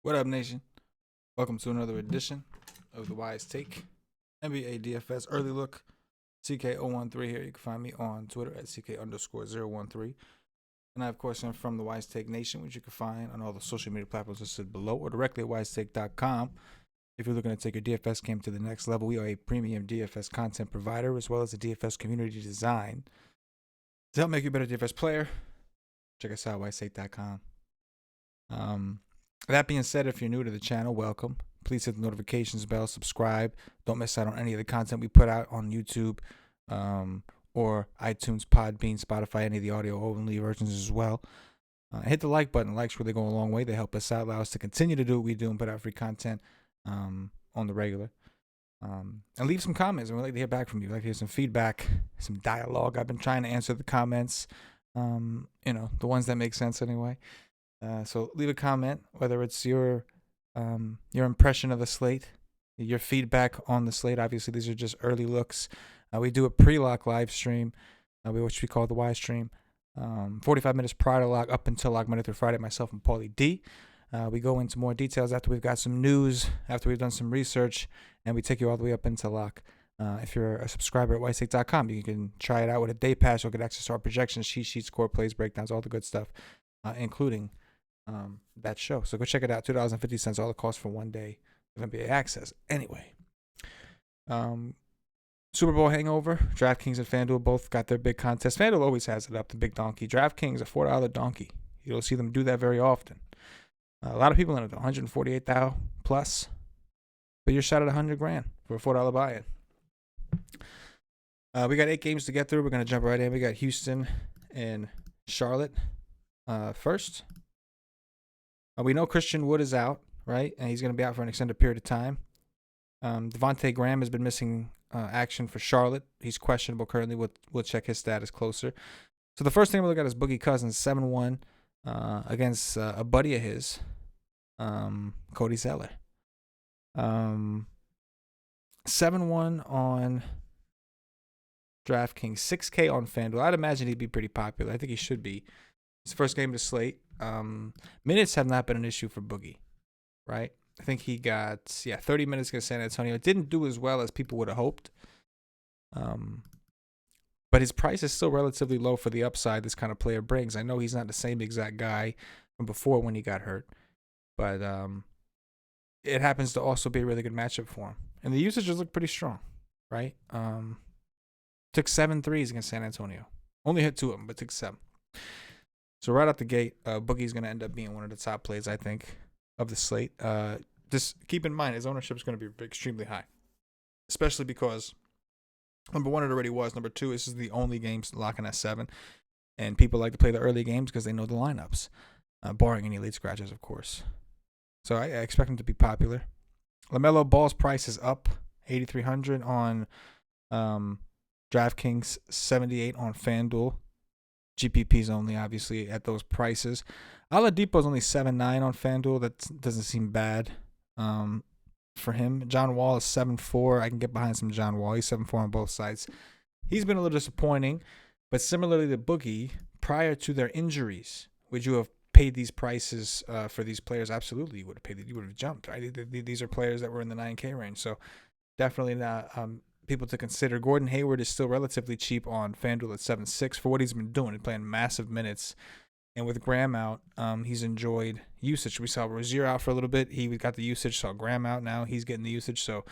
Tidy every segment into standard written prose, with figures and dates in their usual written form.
What up, nation? Welcome to another edition of the WiseTake NBA DFS Early Look. CK013 here. You can find me on Twitter at CK_013. And I, of course, am from the WiseTake Nation, which you can find on all the social media platforms listed below or directly at WiseTake.com. If you're looking to take your DFS game to the next level, we are a premium DFS content provider as well as a DFS community design to help make you a better DFS player. Check us out, WiseTake.com. That being said, if you're new to the channel, welcome. Please hit the notifications bell, subscribe. Don't miss out on any of the content we put out on YouTube or iTunes, Podbean, Spotify, any of the audio-only versions as well. Hit the like button. Likes really go a long way. They help us out, allow us to continue to do what we do and put out free content on the regular. And leave some comments. We'd like to hear back from you. We'd like to hear some feedback, some dialogue. I've been trying to answer the comments, the ones that make sense anyway. So leave a comment, whether it's your impression of the slate, your feedback on the slate. Obviously, these are just early looks. We do a pre-lock live stream, which we call the Y stream, 45 minutes prior to lock, up until lock, Monday through Friday, myself and Paulie D. We go into more details after we've got some news, after we've done some research, and we take you all the way up into lock. If you're a subscriber at WiseTake.com, you can try it out with a day pass. You'll get access to our projections, cheat sheets, score plays, breakdowns, all the good stuff, including that show. So go check it out. $2.50, all the cost for 1 day of NBA access. Anyway, Super Bowl hangover. DraftKings and FanDuel both got their big contest. FanDuel always has it up, the big donkey. DraftKings, a $4 donkey. You don't see them do that very often. A lot of people in it, 148,000 plus, but you're shot at $100,000 for a $4 buy-in. We got 8 games to get through. We're gonna jump right in. We got Houston and Charlotte first. We know Christian Wood is out, right? And he's going to be out for an extended period of time. Devontae Graham has been missing action for Charlotte. He's questionable currently. We'll check his status closer. So the first thing we look at is Boogie Cousins, 7-1 against a buddy of his, Cody Zeller. 7-1 on DraftKings, 6K on FanDuel. I'd imagine he'd be pretty popular. I think he should be. His first game to slate. Minutes have not been an issue for Boogie, right? I think he got 30 minutes against San Antonio. It didn't do as well as people would have hoped. But his price is still relatively low for the upside this kind of player brings. I know he's not the same exact guy from before when he got hurt, but it happens to also be a really good matchup for him. And the usages look pretty strong, right? Took 7 threes against San Antonio. Only hit 2 of them, but took 7. So right out the gate, Boogie's going to end up being one of the top plays, I think, of the slate. Just keep in mind, his ownership is going to be extremely high, especially because, number one, it already was. Number two, this is the only game locking at 7, and people like to play the early games because they know the lineups, barring any late scratches, of course. So I expect him to be popular. LaMelo Ball's price is up, 8,300 on DraftKings, 78 on FanDuel. GPPs only, obviously, at those prices. Oladipo's only 7.9 on FanDuel. That doesn't seem bad for him. John Wall is 7.4. I can get behind some John Wall. He's 7.4 on both sides. He's been a little disappointing, but similarly to Boogie, prior to their injuries, would you have paid these prices for these players? Absolutely, you would have paid it. You would have jumped, right? These are players that were in the 9K range, so definitely not people to consider. Gordon Hayward is still relatively cheap on FanDuel at 7.6 for what he's been doing. He's playing massive minutes. And with Graham out, he's enjoyed usage. We saw Rozier out for a little bit. He got the usage. Saw Graham out now. He's getting the usage. So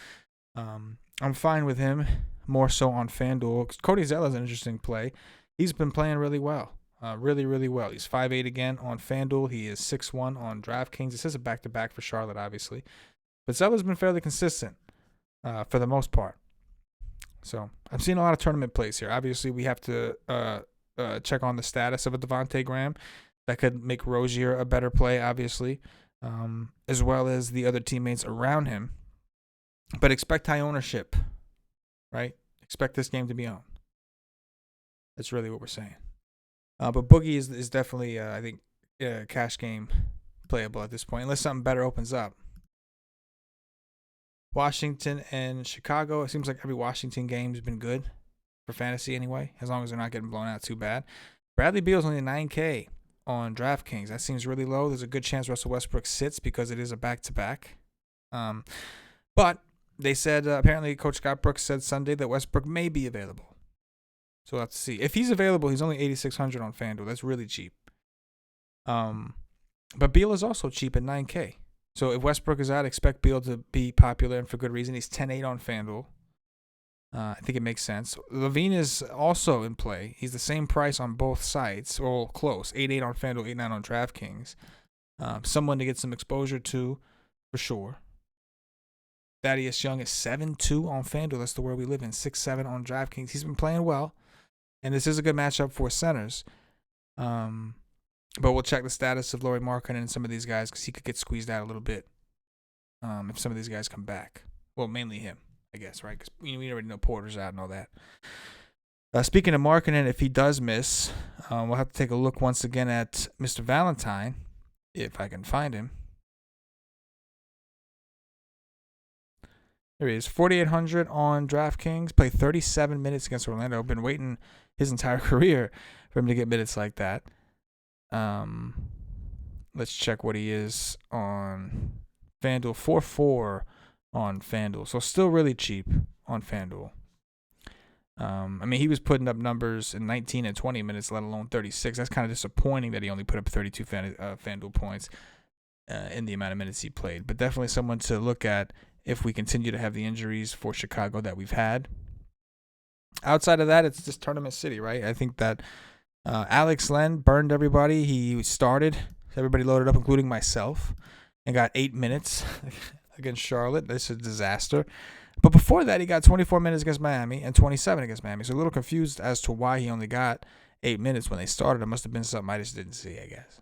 I'm fine with him, more so on FanDuel. Cody Zeller is an interesting play. He's been playing really well. Really, really well. He's 5'8 again on FanDuel. He is 6'1 on DraftKings. This is a back-to-back for Charlotte, obviously. But Zeller's been fairly consistent for the most part. So I'm seeing a lot of tournament plays here. Obviously, we have to check on the status of a Devontae Graham. That could make Rozier a better play, obviously, as well as the other teammates around him. But expect high ownership, right? Expect this game to be on. That's really what we're saying. But Boogie is definitely, I think, cash game playable at this point, unless something better opens up. Washington and Chicago. It seems like every Washington game has been good for fantasy anyway, as long as they're not getting blown out too bad. Bradley Beal's only 9K on DraftKings. That seems really low. There's a good chance Russell Westbrook sits because it is a back-to-back. But they said, apparently Coach Scott Brooks said Sunday that Westbrook may be available. So we'll have to see. If he's available, he's only 8,600 on FanDuel. That's really cheap. But Beal is also cheap at 9K. So if Westbrook is out, expect Beal to be popular, and for good reason. He's 10-8 on FanDuel. I think it makes sense. Levine is also in play. He's the same price on both sites, or close. 8-8 on FanDuel, 8-9 on DraftKings. Someone to get some exposure to, for sure. Thaddeus Young is 7-2 on FanDuel. That's the world we live in. 6-7 on DraftKings. He's been playing well, and this is a good matchup for centers. But we'll check the status of Lauri Markkanen and some of these guys because he could get squeezed out a little bit if some of these guys come back. Well, mainly him, I guess, right? Because we already know Porter's out and all that. Speaking of Markkanen, if he does miss, we'll have to take a look once again at Mr. Valentine, if I can find him. There he is, 4,800 on DraftKings. Played 37 minutes against Orlando. Been waiting his entire career for him to get minutes like that. Let's check what he is on FanDuel. 4-4 on FanDuel. So still really cheap on FanDuel. I mean, he was putting up numbers in 19 and 20 minutes, let alone 36. That's kind of disappointing that he only put up 32 FanDuel points in the amount of minutes he played. But definitely someone to look at if we continue to have the injuries for Chicago that we've had. Outside of that, it's just Tournament City, right? I think that Alex Len burned everybody. He started. Everybody loaded up, including myself, and got 8 minutes against Charlotte. This is a disaster. But before that, he got 24 minutes against Miami and 27 against Miami. So a little confused as to why he only got 8 minutes when they started. It must have been something I just didn't see, I guess.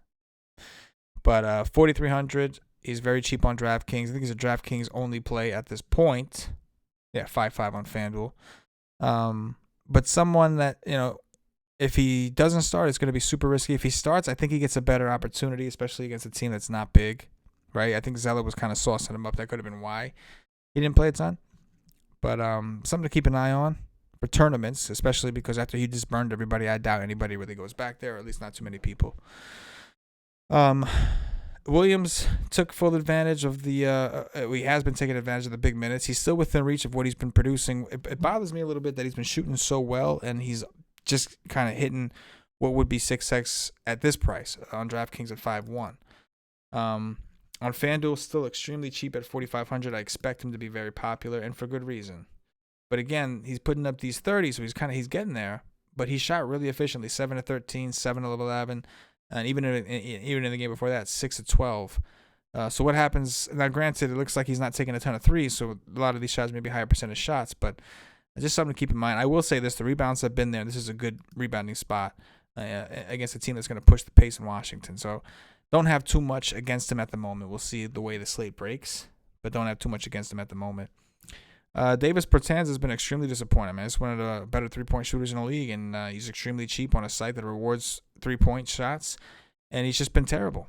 But 4,300. He's very cheap on DraftKings. I think he's a DraftKings only play at this point. Yeah, 5-5 on FanDuel. But someone that, if he doesn't start, it's going to be super risky. If he starts, I think he gets a better opportunity, especially against a team that's not big, right? I think Zeller was kind of saucing him up. That could have been why he didn't play a ton. But something to keep an eye on for tournaments, especially because after he just burned everybody, I doubt anybody really goes back there, or at least not too many people. Williams took full advantage of he has been taking advantage of the big minutes. He's still within reach of what he's been producing. It bothers me a little bit that he's been shooting so well, and he's just kind of hitting what would be 6x at this price on DraftKings at 5-1. On FanDuel, still extremely cheap at 4,500. I expect him to be very popular, and for good reason. But again, he's putting up these 30s, so he's getting there. But he shot really efficiently, 7-13, 7-11, and even in the game before that, 6-12. So what happens? Now, granted, it looks like he's not taking a ton of threes, so a lot of these shots may be higher percentage shots, but just something to keep in mind. I will say this: the rebounds have been there. This is a good rebounding spot against a team that's going to push the pace in Washington. So don't have too much against him at the moment. We'll see the way the slate breaks, but don't have too much against him at the moment. Davis Bertans has been extremely disappointing, man. He's one of the better three-point shooters in the league, and he's extremely cheap on a site that rewards three-point shots, and he's just been terrible.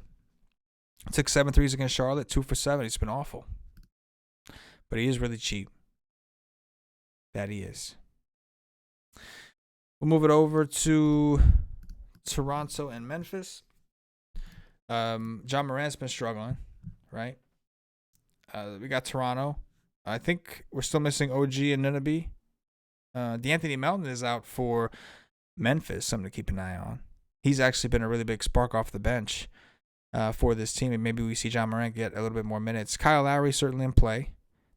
Took 7 threes against Charlotte, 2 for 7. He's been awful. But he is really cheap. That he is. We'll move it over to Toronto and Memphis. John Morant's been struggling, right? We got Toronto. I think we're still missing OG and Nunaby. D'Anthony Melton is out for Memphis, something to keep an eye on. He's actually been a really big spark off the bench for this team, and maybe we see John Morant get a little bit more minutes. Kyle Lowry certainly in play.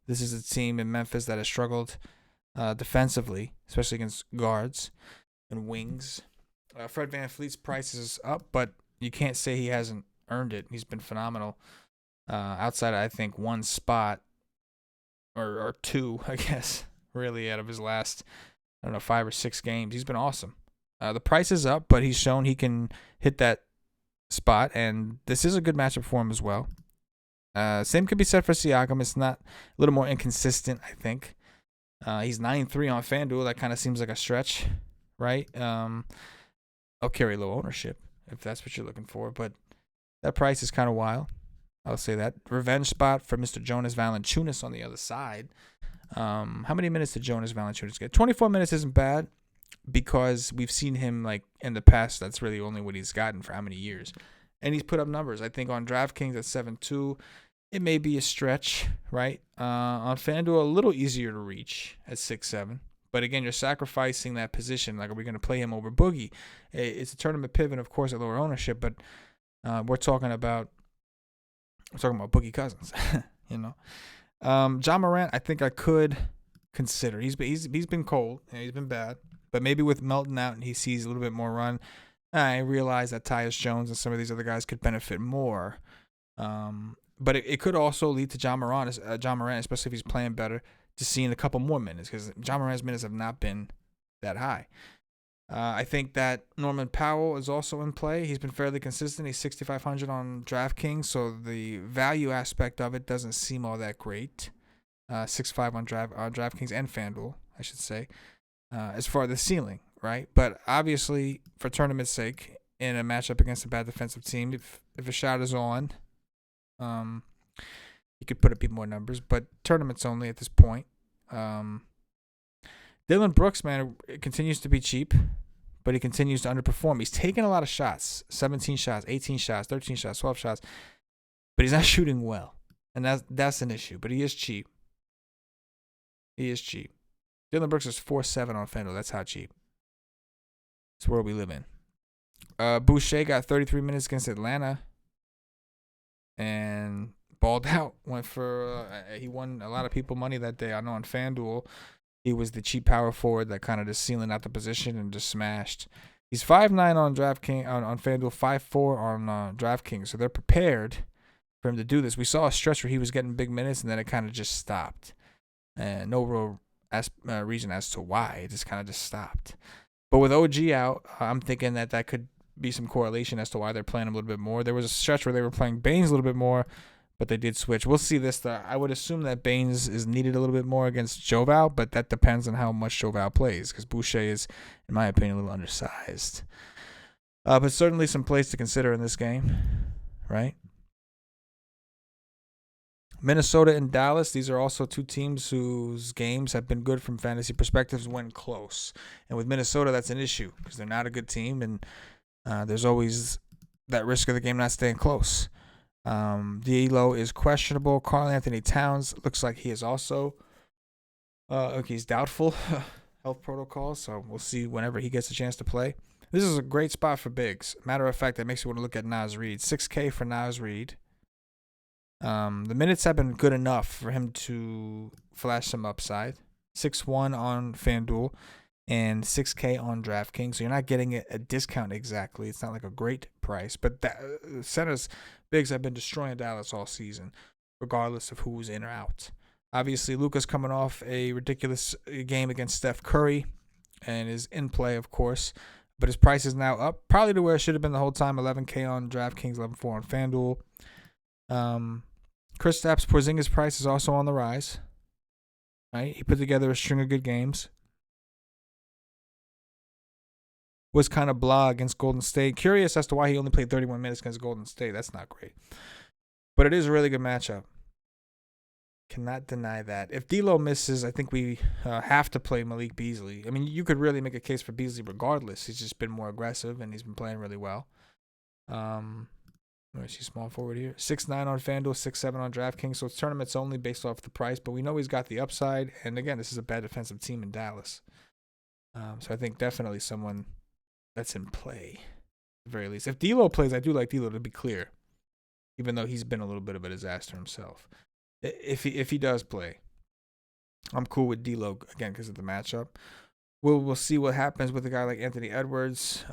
This is a team in Memphis that has struggled defensively, especially against guards and wings. Fred VanVleet's price is up, but you can't say he hasn't earned it. He's been phenomenal. Outside, I think, one spot or two, I guess, really, out of his last, 5 or 6 games. He's been awesome. The price is up, but he's shown he can hit that spot, and this is a good matchup for him as well. Same could be said for Siakam. It's not a little more inconsistent, I think. He's 9-3 on FanDuel. That kind of seems like a stretch, right? I'll carry low ownership if that's what you're looking for, but that price is kind of wild. I'll say that. Revenge spot for Mr. Jonas Valanciunas on the other side. How many minutes did Jonas Valanciunas get? 24 minutes isn't bad. because we've seen him like in the past. That's really only what he's gotten for how many years. And he's put up numbers. I think on DraftKings at 7-2, it may be a stretch, right? On FanDuel, a little easier to reach at 6-7. But again, you're sacrificing that position. Like, are we going to play him over Boogie? It's a tournament pivot, of course, at lower ownership. But we're talking about Boogie Cousins, you know. John Morant, I think I could consider. He's been cold. He's been bad. But maybe with Melton out and he sees a little bit more run, I realize that Tyus Jones and some of these other guys could benefit more. But it could also lead to John Morant, especially if he's playing better, to seeing a couple more minutes, because John Morant's minutes have not been that high. I think that Norman Powell is also in play. He's been fairly consistent. He's 6,500 on DraftKings, so the value aspect of it doesn't seem all that great. 6.5 on DraftKings and FanDuel, I should say, as far as the ceiling, right? But obviously, for tournament's sake, in a matchup against a bad defensive team, if a shot is on, you could put up even more numbers, but tournaments only at this point. Dillon Brooks, man, it continues to be cheap, but he continues to underperform. He's taking a lot of shots, 17 shots, 18 shots, 13 shots, 12 shots, but he's not shooting well, and that's an issue. But he is cheap. Dillon Brooks is 4.7 on FanDuel. That's how cheap. It's where we live in. Boucher got 33 minutes against Atlanta and balled out. He won a lot of people money that day. I know on FanDuel, he was the cheap power forward that kind of just sealing out the position and just smashed. He's 5.9 on DraftKings on FanDuel, 5.4 on DraftKings. So they're prepared for him to do this. We saw a stretch where he was getting big minutes and then it kind of just stopped. And no real reason as to why. It just kind of just stopped. But with OG out, I'm thinking that could be some correlation as to why they're playing him a little bit more. There was a stretch where they were playing Baines a little bit more, but they did switch. We'll see this. I would assume that Baines is needed a little bit more against Joval, but that depends on how much Joval plays, because Boucher is, in my opinion, a little undersized. But certainly some plays to consider in this game, right? Minnesota and Dallas, these are also two teams whose games have been good from fantasy perspectives when close. And with Minnesota, that's an issue because they're not a good team, and there's always that risk of the game not staying close. D'Lo is questionable. Karl Anthony Towns looks like he is also he's doubtful health protocols, so we'll see whenever he gets a chance to play. This is a great spot for bigs. Matter of fact, that makes you want to look at Naz Reid. 6K for Naz Reid. The minutes have been good enough for him to flash some upside. 6.1 on FanDuel and 6K on DraftKings. So you're not getting a discount exactly. It's not like a great price. But centers, bigs have been destroying Dallas all season, regardless of who's in or out. Obviously, Luka's coming off a ridiculous game against Steph Curry and is in play, of course. But his price is now up, probably to where it should have been the whole time. 11K on DraftKings, 11.4 on FanDuel. Kristaps Porzingis' price is also on the rise. Right, he put together a string of good games. Was kind of blah against Golden State. Curious as to why he only played 31 minutes against Golden State. That's not great. But it is a really good matchup. Cannot deny that. If D'Lo misses, I think we have to play Malik Beasley. I mean, you could really make a case for Beasley regardless. He's just been more aggressive, and he's been playing really well. Where is he, small forward here? 6.9 on FanDuel, 6.7 on DraftKings. So it's tournaments only based off the price, but we know he's got the upside. And again, this is a bad defensive team in Dallas. So I think definitely someone that's in play, at the very least. If D'Lo plays, I do like D'Lo, to be clear, even though he's been a little bit of a disaster himself. If he does play, I'm cool with D'Lo again because of the matchup. We'll see what happens with a guy like Anthony Edwards.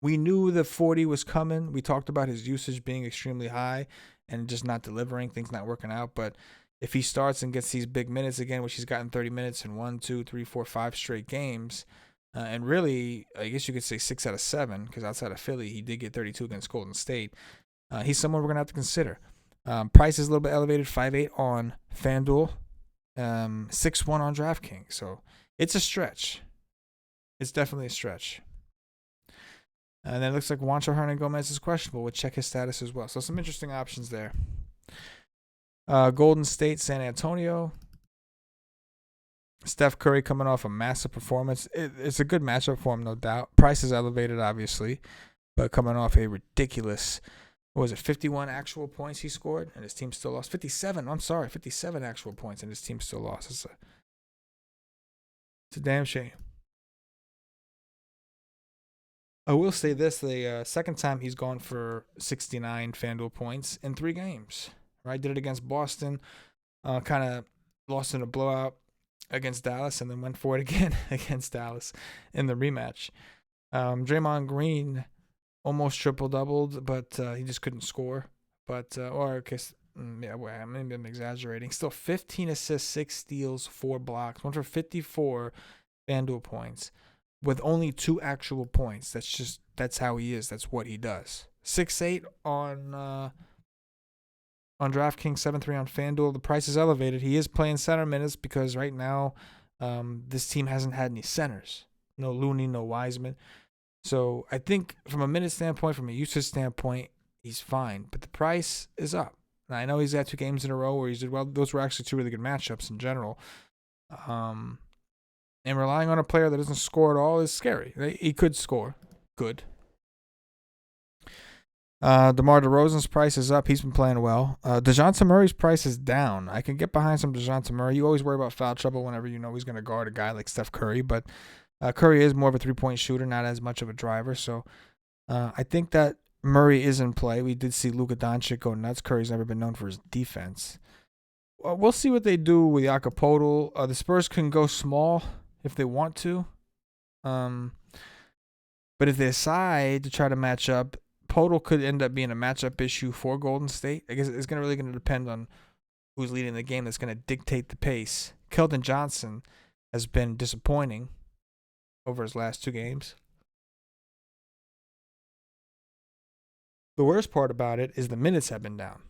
We knew the 40 was coming. We talked about his usage being extremely high and just not delivering, things not working out. But if he starts and gets these big minutes again, which he's gotten 30 minutes in 1, 2, 3, 4, 5 straight games, and really, I guess you could say 6 out of 7, because outside of Philly, he did get 32 against Golden State. He's someone we're going to have to consider. Price is a little bit elevated, 5.8 on FanDuel, 6.1 on DraftKings. So it's a stretch. It's definitely a stretch. And then it looks like Juancho Hernan-Gomez is questionable. We'll check his status as well. So some interesting options there. Golden State, San Antonio. Steph Curry coming off a massive performance. It's a good matchup for him, no doubt. Price is elevated, obviously, but coming off a ridiculous, what was it, 51 actual points he scored, and his team still lost. 57, I'm sorry, 57 actual points, and his team still lost. It's a damn shame. I will say this, the second time he's gone for 69 FanDuel points in 3 games. Right, did it against Boston, kind of lost in a blowout against Dallas, and then went for it again against Dallas in the rematch. Draymond Green almost triple-doubled, but he just couldn't score. But, or I guess, yeah, well, maybe I'm exaggerating. Still 15 assists, 6 steals, 4 blocks, went for 54 FanDuel points with only 2 actual points. That's how he is. That's what he does. 6'8" on DraftKings, 7-3 on FanDuel. The price is elevated. He is playing center minutes because right now this team hasn't had any centers. No Looney, no Wiseman. So I think from a minute standpoint, from a usage standpoint, he's fine. But the price is up. Now, I know he's had 2 games in a row where he's did well. Those were actually 2 really good matchups in general. And relying on a player that doesn't score at all is scary. He could score. Good. DeMar DeRozan's price is up. He's been playing well. DeJounte Murray's price is down. I can get behind some DeJounte Murray. You always worry about foul trouble whenever you know he's going to guard a guy like Steph Curry, but Curry is more of a 3-point shooter, not as much of a driver. So I think that Murray is in play. We did see Luka Doncic go nuts. Curry's never been known for his defense. We'll see what they do with Jakob Poeltl. The Spurs can go small if they want to. But if they decide to try to match up, Poeltl could end up being a matchup issue for Golden State. I guess it's really going to depend on who's leading the game that's going to dictate the pace. Keldon Johnson has been disappointing over his last 2 games. The worst part about it is the minutes have been down.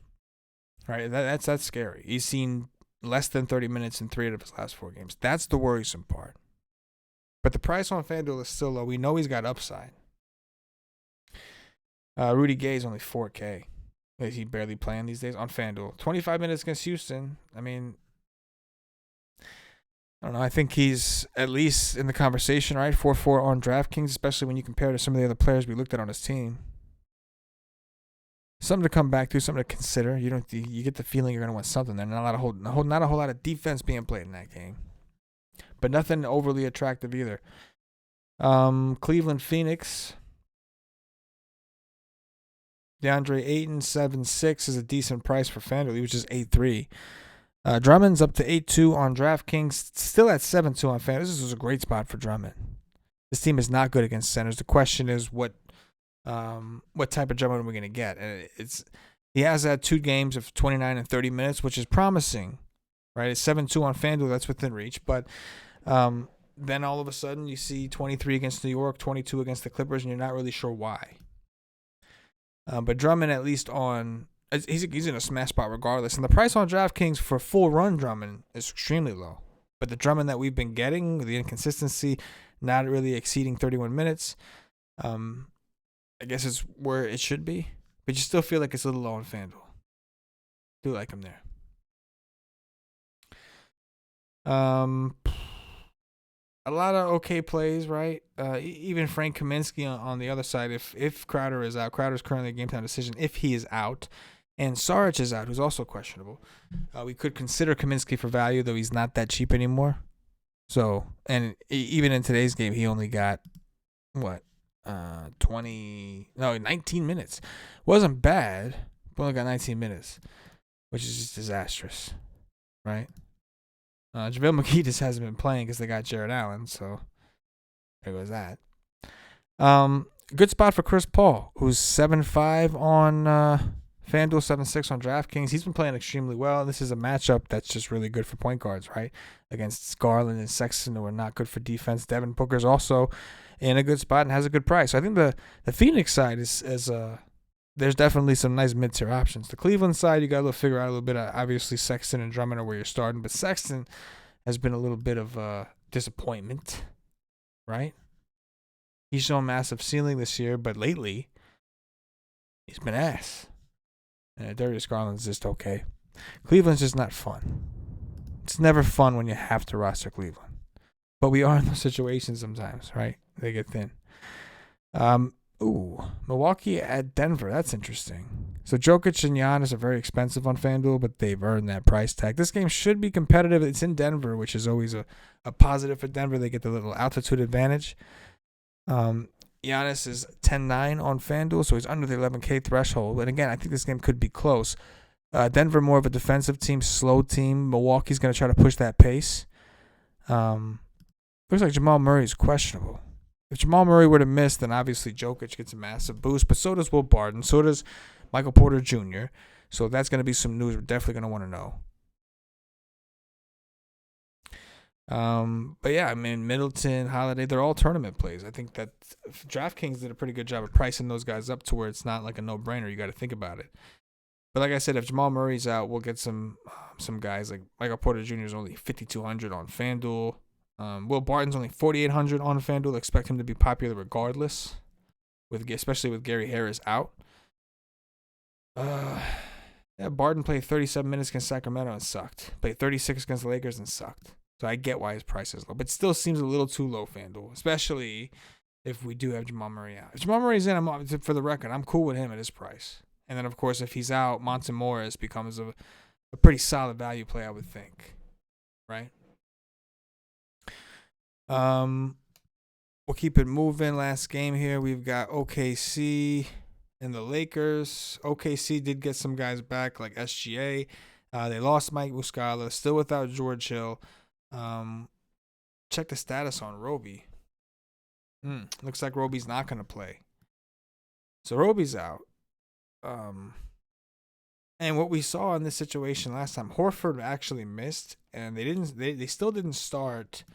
Right? That's scary. He's seen less than 30 minutes in 3 of his last 4 games. That's the worrisome part. But the price on FanDuel is still low. We know he's got upside. Rudy Gay is only $4K. Is he barely playing these days on FanDuel? 25 minutes against Houston. I mean, I don't know. I think he's at least in the conversation, right? 4-4 on DraftKings, especially when you compare to some of the other players we looked at on his team. Something to come back to, something to consider. You get the feeling you're going to want something there. Not a whole lot of defense being played in that game, but nothing overly attractive either. Cleveland Phoenix. DeAndre Ayton, 7-6 is a decent price for FanDuel. He was just 8-3. Drummond's up to 8-2 on DraftKings. Still at 7-2 on FanDuel. This is a great spot for Drummond. This team is not good against centers. The question is what type of Drummond are we going to get? And he has had 2 games of 29 and 30 minutes, which is promising. Right? It's 7-2 on FanDuel. That's within reach. But then all of a sudden you see 23 against New York, 22 against the Clippers, and you're not really sure why. But Drummond, at least he's in a smash spot regardless. And the price on DraftKings for full run Drummond is extremely low. But the Drummond that we've been getting, the inconsistency, not really exceeding 31 minutes, I guess it's where it should be. But you still feel like it's a little low on FanDuel. Do like him there. A lot of okay plays, right? Even Frank Kaminsky on the other side, if Crowder is out. Crowder's currently a game-time decision if he is out. And Saric is out, who's also questionable. We could consider Kaminsky for value, though he's not that cheap anymore. So, and even in today's game, he only got, 19 minutes. Wasn't bad, but only got 19 minutes, which is just disastrous, right? JaVale McGee just hasn't been playing because they got Jared Allen, so there goes that. Good spot for Chris Paul, who's 7-5 on FanDuel, 7-6 on DraftKings. He's been playing extremely well. This is a matchup that's just really good for point guards, right? Against Garland and Sexton, who are not good for defense. Devin Booker's also in a good spot and has a good price. So I think the Phoenix side is there's definitely some nice mid-tier options. The Cleveland side, you got to figure out a little bit. Obviously, Sexton and Drummond are where you're starting, but Sexton has been a little bit of a disappointment, right? He's shown massive ceiling this year, but lately, he's been ass. Darius Garland's just okay. Cleveland's just not fun. It's never fun when you have to roster Cleveland. But we are in those situations sometimes, right? They get thin. Milwaukee at Denver. That's interesting. So Jokic and Giannis are very expensive on FanDuel, but they've earned that price tag. This game should be competitive. It's in Denver, which is always a positive for Denver. They get the little altitude advantage. Giannis is 10-9 on FanDuel, so he's under the 11K threshold. And again, I think this game could be close. Denver more of a defensive team, slow team. Milwaukee's going to try to push that pace. Looks like Jamal Murray is questionable. If Jamal Murray were to miss, then obviously Jokic gets a massive boost, but so does Will Barton, so does Michael Porter Jr. So that's going to be some news we're definitely going to want to know. But yeah, I mean, Middleton, Holiday, they're all tournament plays. I think that DraftKings did a pretty good job of pricing those guys up to where it's not like a no-brainer. You got to think about it. But like I said, if Jamal Murray's out, we'll get some guys like Michael Porter Jr. is only 5,200 on FanDuel. Will Barton's only 4,800 on FanDuel. Expect him to be popular regardless, especially with Gary Harris out. Barton played 37 minutes against Sacramento and sucked. Played 36 against the Lakers and sucked. So I get why his price is low, but still seems a little too low, FanDuel, especially if we do have Jamal Murray out. If Jamal Murray's in, for the record, I'm cool with him at his price. And then, of course, if he's out, Monte Morris becomes a pretty solid value play, I would think. Right? We'll keep it moving. Last game here, we've got OKC and the Lakers. OKC did get some guys back like SGA. They lost Mike Muscala, still without George Hill. Check the status on Roby. Looks like Roby's not going to play. So Roby's out. And what we saw in this situation last time, Horford actually missed, and they still didn't start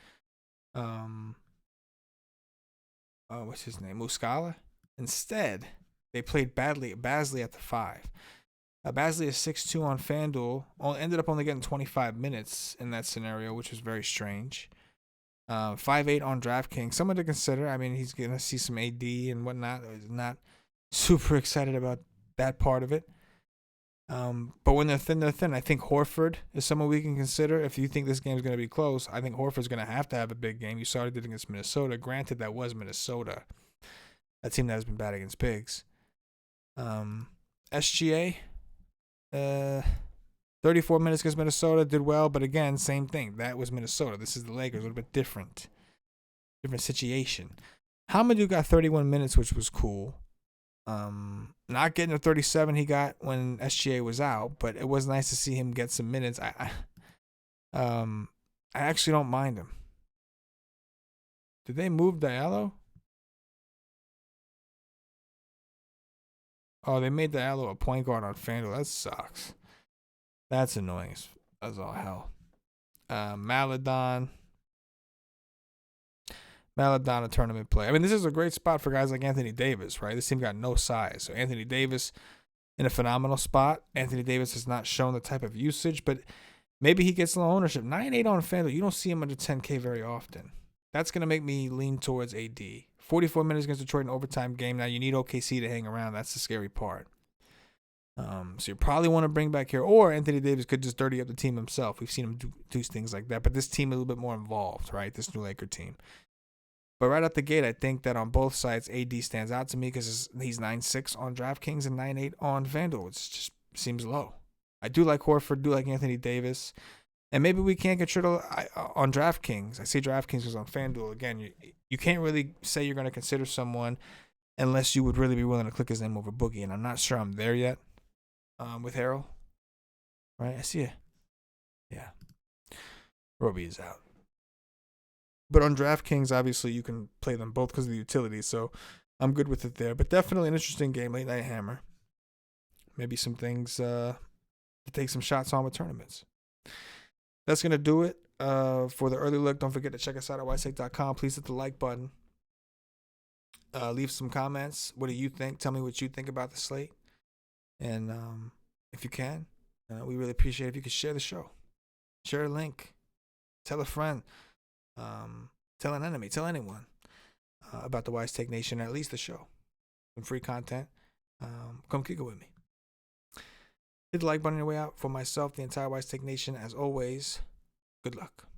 what's his name? Muscala. Instead, they played Basley at the 5. Basley is 6'2" on FanDuel. Ended up only getting 25 minutes in that scenario, which was very strange. 5'8" on DraftKings. Someone to consider. I mean, he's going to see some AD and whatnot. Not super excited about that part of it. But when they're thin, they're thin. I think Horford is someone we can consider. If you think this game is going to be close, I think Horford's going to have a big game. You saw he did against Minnesota. Granted, that was Minnesota. A team that has been bad against bigs. SGA, 34 minutes against Minnesota, did well. But again, same thing. That was Minnesota. This is the Lakers. A little bit different. Different situation. Hamidou got 31 minutes, which was cool. Not getting the 37 he got when SGA was out, but it was nice to see him get some minutes. I actually don't mind him. Did they move Diallo? Oh, they made Diallo a point guard on FanDuel. That sucks. That's annoying. That's all hell. Maladon, a tournament play. I mean, this is a great spot for guys like Anthony Davis, right? This team got no size. So Anthony Davis in a phenomenal spot. Anthony Davis has not shown the type of usage, but maybe he gets low ownership. 9-8 on FanDuel. You don't see him under 10K very often. That's going to make me lean towards AD. 44 minutes against Detroit in overtime game. Now you need OKC to hang around. That's the scary part. So you probably want to bring back here, or Anthony Davis could just dirty up the team himself. We've seen him do things like that, but this team is a little bit more involved, right? This new Laker team. But right out the gate, I think that on both sides, AD stands out to me because he's 9-6 on DraftKings and 9-8 on FanDuel. It just seems low. I do like Horford, do like Anthony Davis. And maybe we can't get triple on DraftKings. I say DraftKings because on FanDuel, again, you can't really say you're going to consider someone unless you would really be willing to click his name over Boogie. And I'm not sure I'm there yet with Harrell. Right? I see it. Yeah. Roby is out. But on DraftKings, obviously, you can play them both because of the utility. So I'm good with it there. But definitely an interesting game, late night hammer. Maybe some things to take some shots on with tournaments. That's going to do it for the early look. Don't forget to check us out at WiseTake.com. Please hit the like button. Leave some comments. What do you think? Tell me what you think about the slate. And if you can, we really appreciate it if you could share the show. Share a link. Tell a friend. Tell an enemy. Tell anyone about the WiseTake Nation, or at least the show. Some free content. Come kick it with me. Hit the like button on your way out. For myself, the entire WiseTake Nation, as always, Good luck.